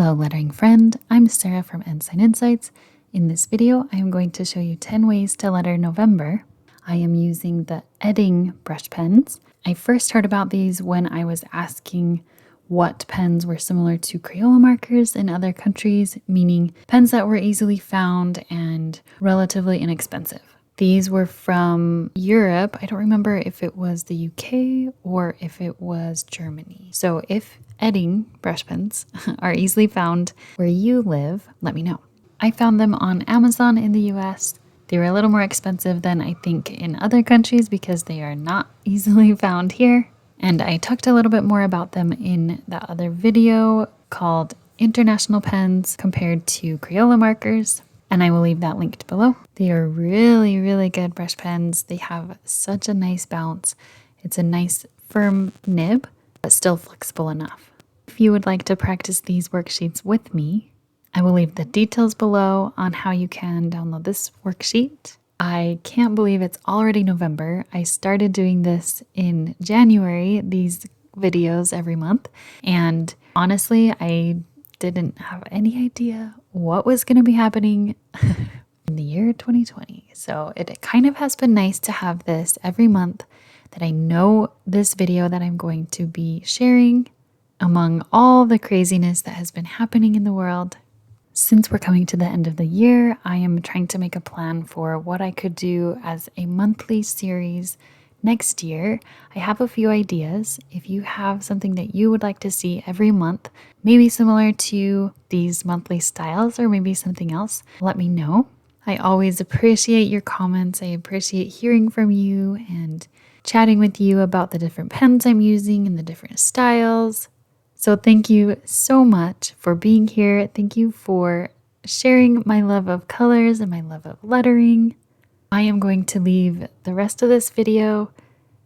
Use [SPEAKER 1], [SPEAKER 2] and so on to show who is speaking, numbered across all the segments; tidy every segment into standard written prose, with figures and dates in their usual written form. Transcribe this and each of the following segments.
[SPEAKER 1] Hello lettering friend, I'm Sarah from Ensign Insights. In this video, I am going to show you 10 ways to letter November. I am using the Edding brush pens. I first heard about these when I was asking what pens were similar to Crayola markers in other countries, meaning pens that were easily found and relatively inexpensive. These were from Europe. I don't remember if it was the UK or if it was Germany. So if Edding brush pens are easily found where you live, let me know. I found them on Amazon in the US. They were a little more expensive than I think in other countries because they are not easily found here. And I talked a little bit more about them in that other video called International Pens compared to Crayola markers. And I will leave that linked below. They are really, really good brush pens. They have such a nice bounce. It's a nice firm nib, but still flexible enough. If you would like to practice these worksheets with me, I will leave the details below on how you can download this worksheet. I can't believe it's already November. I started doing this in January, these videos every month. And honestly, I didn't have any idea what was going to be happening in the year 2020. So it kind of has been nice to have this every month, that I know this video that I'm going to be sharing among all the craziness that has been happening in the world. Since we're coming to the end of the year, I am trying to make a plan for what I could do as a monthly series next year. I have a few ideas. If you have something that you would like to see every month, maybe similar to these monthly styles or maybe something else, let me know. I always appreciate your comments. I appreciate hearing from you and chatting with you about the different pens I'm using and the different styles. So thank you so much for being here. Thank you for sharing my love of colors and my love of lettering. I am going to leave the rest of this video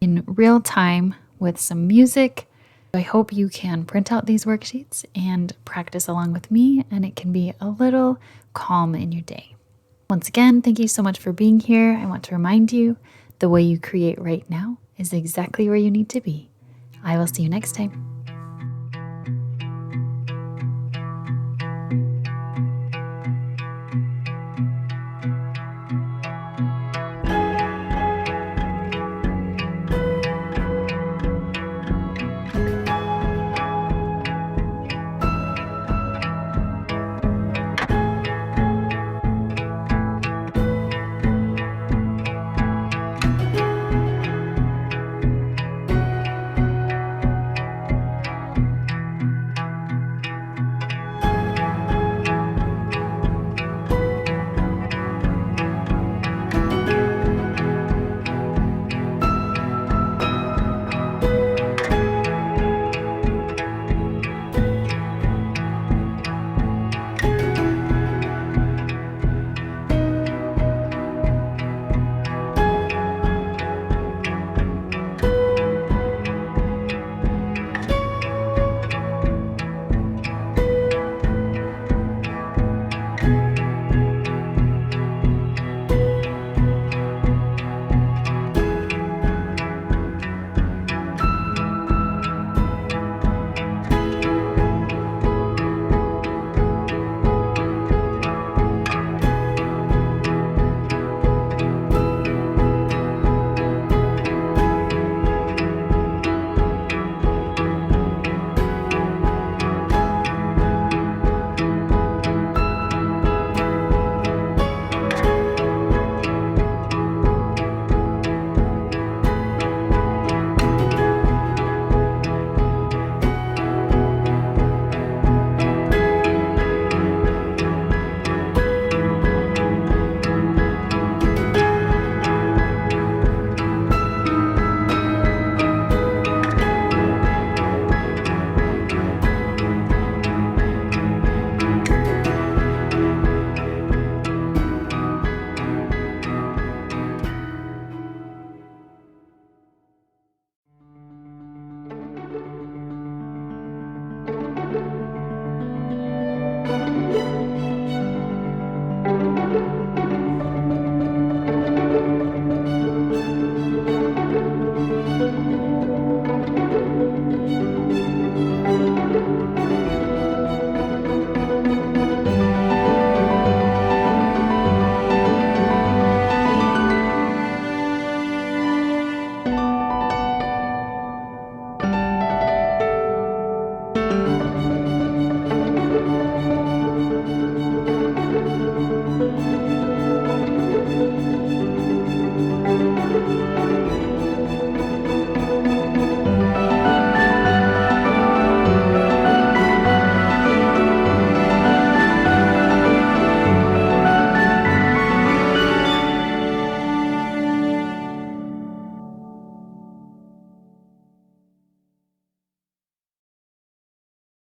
[SPEAKER 1] in real time with some music. I hope you can print out these worksheets and practice along with me, and it can be a little calm in your day. Once again, thank you so much for being here. I want to remind you, the way you create right now is exactly where you need to be. I will see you next time.